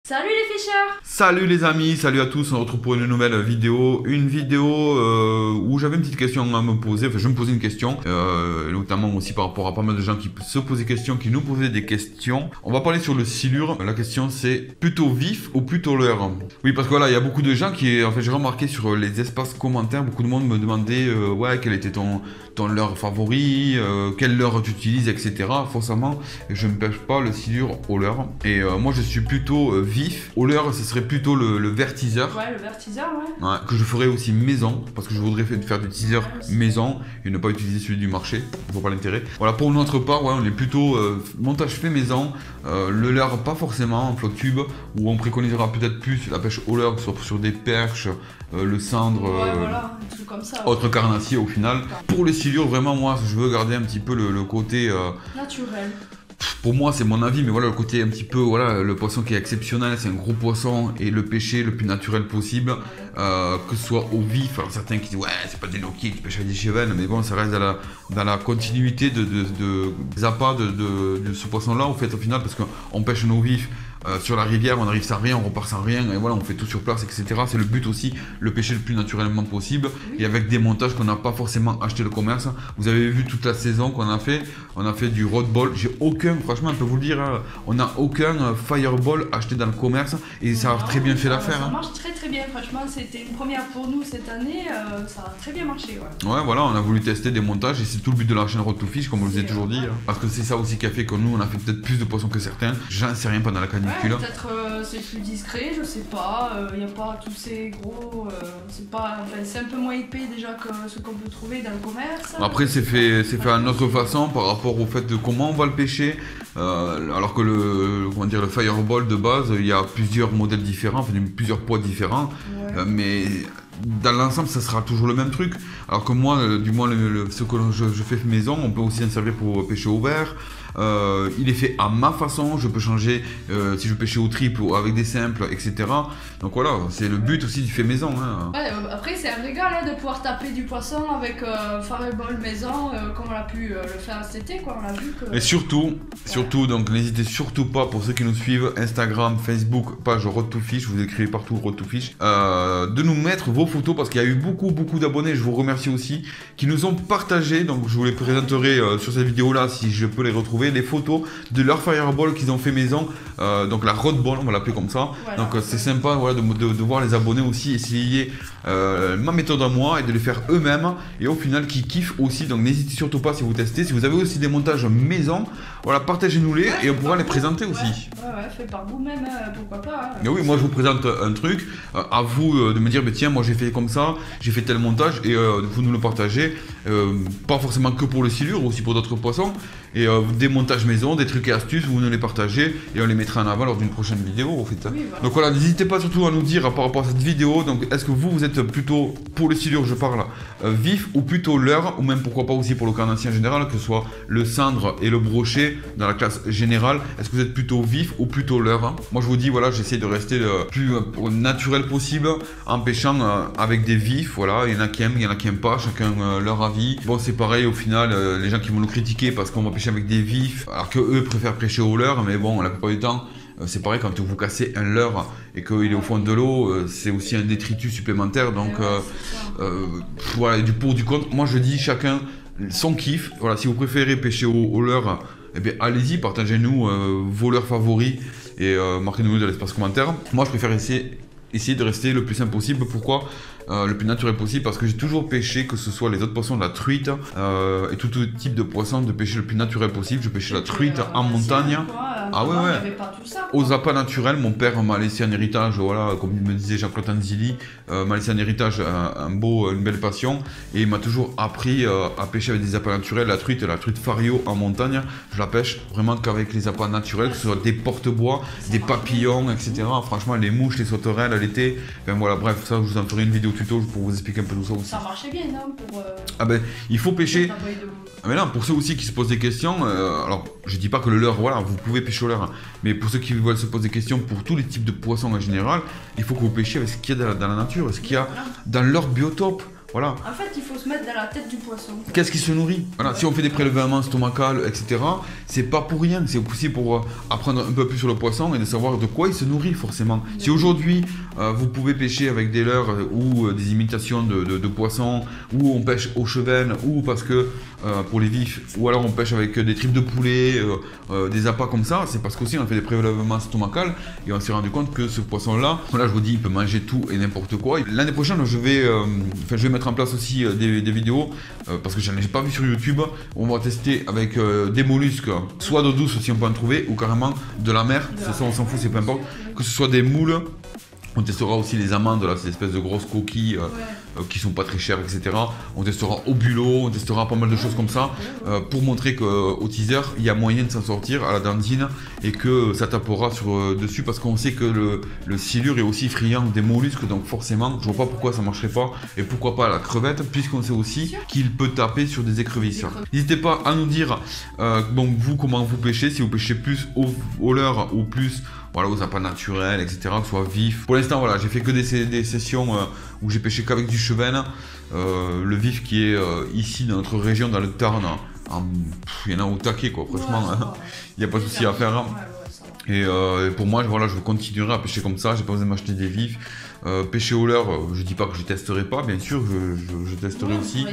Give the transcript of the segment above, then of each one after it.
Salut les ficheurs! Salut les amis, salut à tous, on se retrouve pour une nouvelle vidéo. Une vidéo où j'avais une petite question à me poser, enfin je me posais une question, notamment aussi par rapport à pas mal de gens qui se posaient des questions, qui nous posaient des questions. On va parler sur le silure, la question c'est plutôt vif ou plutôt leurre? Oui parce que voilà, il y a beaucoup de gens qui, en fait j'ai remarqué sur les espaces commentaires, beaucoup de monde me demandait ouais quel était ton leurre favori, quel leurre tu utilises, etc. Forcément, je ne pêche pas le silure au leurre. Et moi je suis plutôt vif. Au leurre, ce serait plutôt le vertiseur. Ouais, le vertiseur, ouais. Ouais, que je ferais aussi maison, parce que je voudrais faire du teaser maison et ne pas utiliser celui du marché. Je vois pas l'intérêt. Voilà, pour notre part, ouais, on est plutôt montage fait maison. Le leurre, pas forcément en flotte tube, où on préconisera peut-être plus la pêche au leurre, soit sur des perches, le cendre, ouais, voilà, un truc comme ça. autre carnassier au final. Pour les silures, vraiment, moi, je veux garder un petit peu le côté naturel. Pour moi, c'est mon avis, mais voilà, le côté un petit peu, voilà, le poisson qui est exceptionnel, c'est un gros poisson et le pêcher le plus naturel possible, que ce soit au vif. Alors certains qui disent, ouais, c'est pas des loquets, tu pêches avec des chevennes, mais bon, ça reste dans la continuité des appâts de ce poisson-là, au fait, au final, parce qu'on pêche nos vifs. Sur la rivière, on arrive sans rien, on repart sans rien, et voilà, on fait tout sur place, etc. C'est le but aussi, le pêcher le plus naturellement possible, et avec des montages qu'on n'a pas forcément acheté le commerce. Vous avez vu toute la saison qu'on a fait, on a fait du rodball. J'ai aucun, franchement, on peut vous le dire, hein, on n'a aucun fireball acheté dans le commerce, et ça a très bien fait l'affaire. Ça marche très bien, franchement, c'était une première pour nous cette année, ça a très bien marché. Ouais, voilà, on a voulu tester des montages, et c'est tout le but de la chaîne Road to Fish, comme je vous ai toujours dit, hein, parce que c'est ça aussi qui a fait que nous, on a fait peut-être plus de poissons que certains. J'en sais rien pendant la canicule. Ouais, peut-être c'est plus discret, je sais pas, il n'y a pas tous ces gros, c'est un peu moins épais déjà que ce qu'on peut trouver dans le commerce. Après c'est fait à notre façon par rapport au fait de comment on va le pêcher, alors que le fireball de base, il y a plusieurs modèles différents, enfin plusieurs poids différents, ouais. Mais dans l'ensemble ça sera toujours le même truc, alors que moi du moins ce que je fais maison, on peut aussi en servir pour pêcher au verre. Il est fait à ma façon, je peux changer si je veux pêcher au triple ou avec des simples, etc. Donc voilà, c'est le but aussi du fait maison. Hein. Ouais, après c'est un régal hein, de pouvoir taper du poisson avec fireball maison, comme on a pu le faire cet été, quoi. On a vu que... Et surtout, donc n'hésitez surtout pas, pour ceux qui nous suivent, Instagram, Facebook, page Road to Fish, vous écrivez partout Road to Fish, de nous mettre vos photos, parce qu'il y a eu beaucoup d'abonnés, je vous remercie aussi, qui nous ont partagé, donc je vous les présenterai sur cette vidéo là si je peux les retrouver, les photos de leur fireball qu'ils ont fait maison, donc la rodball, on va l'appeler comme ça. Voilà. Donc c'est sympa, voilà, de voir les abonnés aussi essayer ma méthode à moi et de les faire eux-mêmes, et au final qui kiffent aussi. Donc n'hésitez surtout pas, si vous testez, si vous avez aussi des montages maison, voilà, partagez-nous-les, et on pourra les présenter aussi. Ouais, fait par vous-même, pourquoi pas. Hein. Mais oui, moi je vous présente un truc, à vous de me dire, bah, tiens, moi j'ai fait comme ça, j'ai fait tel montage, et vous nous le partagez, pas forcément que pour le silure, aussi pour d'autres poissons, et des montages maison, des trucs et astuces, vous nous les partagez, et on les mettra en avant lors d'une prochaine vidéo, en fait. Oui, voilà. Donc voilà, n'hésitez pas surtout à nous dire par rapport à cette vidéo, donc est-ce que vous êtes plutôt, pour le silure je parle, vif, ou plutôt leurre, ou même pourquoi pas aussi pour le carnassier en général, que ce soit le cendre et le brochet dans la classe générale, est-ce que vous êtes plutôt vif ou plutôt leurre, hein? Moi je vous dis, voilà, j'essaie de rester le plus naturel possible en pêchant avec des vifs, voilà, il y en a qui aiment, il y en a qui aiment pas, chacun leur avis. Bon, c'est pareil au final, les gens qui vont nous critiquer parce qu'on va pêcher avec des vifs, alors que eux préfèrent pêcher au leurre, mais bon, la plupart du temps, c'est pareil quand vous cassez un leurre et qu'il est au fond de l'eau, c'est aussi un détritus supplémentaire, donc voilà, du pour du contre. Moi je dis chacun son kiff, voilà, si vous préférez pêcher au leurre, eh bien allez-y, partagez-nous vos leurres favoris et marquez-nous dans l'espace commentaire. Moi je préfère essayer de rester le plus simple possible. Pourquoi le plus naturel possible? Parce que j'ai toujours pêché, que ce soit les autres poissons, de la truite et tout type de poisson, de pêcher le plus naturel possible. Je pêchais la truite en montagne. Ah ouais, aux appâts naturels, mon père m'a laissé un héritage, voilà, comme me disait Jean-Claude Anzili, m'a laissé un héritage, une belle passion, et il m'a toujours appris à pêcher avec des appâts naturels. La truite fario en montagne, je la pêche vraiment qu'avec les appâts naturels, que ce soit des porte-bois, des papillons, etc. Franchement, les mouches, les sauterelles à l'été, enfin voilà, bref, ça je vous en ferai une vidéo tuto pour vous expliquer un peu tout ça aussi. Ça marchait bien, non Ah ben, il faut pêcher. Ah mais là, pour ceux aussi qui se posent des questions, alors je dis pas que le leurre, voilà, vous pouvez pêcher au leurre, hein, mais pour ceux qui veulent se poser des questions pour tous les types de poissons en général, il faut que vous pêchiez avec ce qu'il y a dans la nature, ce qu'il y a dans leur biotope. Voilà. En fait, il faut se mettre dans la tête du poisson. Qu'est-ce qui se nourrit? Voilà, si on fait des prélèvements stomacales, etc., c'est pas pour rien, c'est aussi pour apprendre un peu plus sur le poisson et de savoir de quoi il se nourrit forcément. Si aujourd'hui vous pouvez pêcher avec des leurres ou des imitations de poissons, ou on pêche au cheven, ou parce que pour les vifs, ou alors on pêche avec des tripes de poulet, des appâts comme ça, c'est parce qu'aussi on a fait des prélèvements stomacales et on s'est rendu compte que ce poisson-là, voilà, je vous dis, il peut manger tout et n'importe quoi. L'année prochaine, je vais mettre en place aussi des vidéos parce que j'en ai pas vu sur YouTube. On va tester avec des mollusques, soit d'eau douce si on peut en trouver, ou carrément de la mer. Ça, on s'en fout, c'est peu importe. Que ce soit des moules. On testera aussi les amandes, là, ces espèces de grosses coquilles qui sont pas très chères, etc. On testera au bulot, on testera pas mal de choses comme ça pour montrer qu'au teaser, il y a moyen de s'en sortir à la dentine et que ça tapera dessus parce qu'on sait que le silure est aussi friand des mollusques, donc forcément, je vois pas pourquoi ça marcherait pas et pourquoi pas la crevette, puisqu'on sait aussi qu'il peut taper sur des écrevisses. N'hésitez pas à nous dire, donc vous, comment vous pêchez, si vous pêchez plus au leurre ou plus voilà, aux appâts naturels, etc., que ce soit vif. Pour l'instant, voilà, j'ai fait que des sessions où j'ai pêché qu'avec du cheven. Le vif qui est ici dans notre région, dans le Tarn, il y en a au taquet, quoi, franchement, il n'y a pas de souci à faire. Hein. Et pour moi, voilà, je continuerai à pêcher comme ça, j'ai pas besoin de m'acheter des vifs. Pêcher au leurre, je dis pas que je testerai pas, bien sûr, je testerai aussi.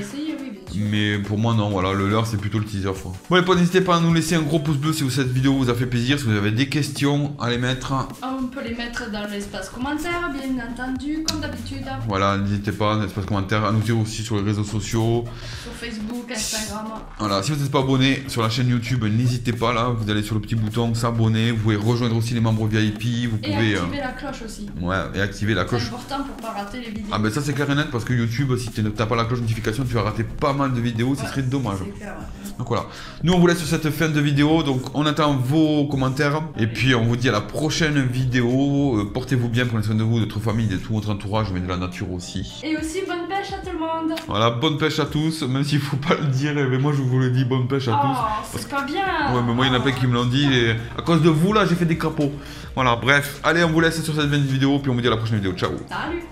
Mais pour moi non, voilà, le leurre c'est plutôt le teaser quoi. Bon les potes, n'hésitez pas à nous laisser un gros pouce bleu si cette vidéo vous a fait plaisir, si vous avez des questions à les mettre. On peut les mettre dans l'espace commentaire, bien entendu, comme d'habitude. Voilà, n'hésitez pas dans l'espace commentaire, à nous dire aussi sur les réseaux sociaux. Sur Facebook, Instagram. Voilà, si vous n'êtes pas abonné sur la chaîne YouTube, n'hésitez pas là, vous allez sur le petit bouton s'abonner, vous pouvez rejoindre aussi les membres VIP, vous pouvez... Et activer la cloche aussi. Ouais, et activer la cloche. C'est important pour pas rater les vidéos. Ah ben ça c'est clair et net parce que YouTube, si tu n'as pas la cloche de notification, tu vas rater pas mal de vidéos, ça serait dommage. Clair, ouais. Donc voilà, nous on vous laisse sur cette fin de vidéo, donc on attend vos commentaires et puis on vous dit à la prochaine vidéo. Portez-vous bien, prenez soin de vous, de votre famille, de tout votre entourage, mais de la nature aussi. Et aussi bonne pêche à tout le monde. Voilà, bonne pêche à tous, même s'il faut pas le dire, mais moi je vous le dis, bonne pêche à tous. C'est pas bien. Ouais, mais moi il y en a plein qui me l'ont dit et à cause de vous là j'ai fait des crapauds. Voilà, bref, allez on vous laisse sur cette fin de vidéo, puis on vous dit à la prochaine vidéo, ciao. Salut.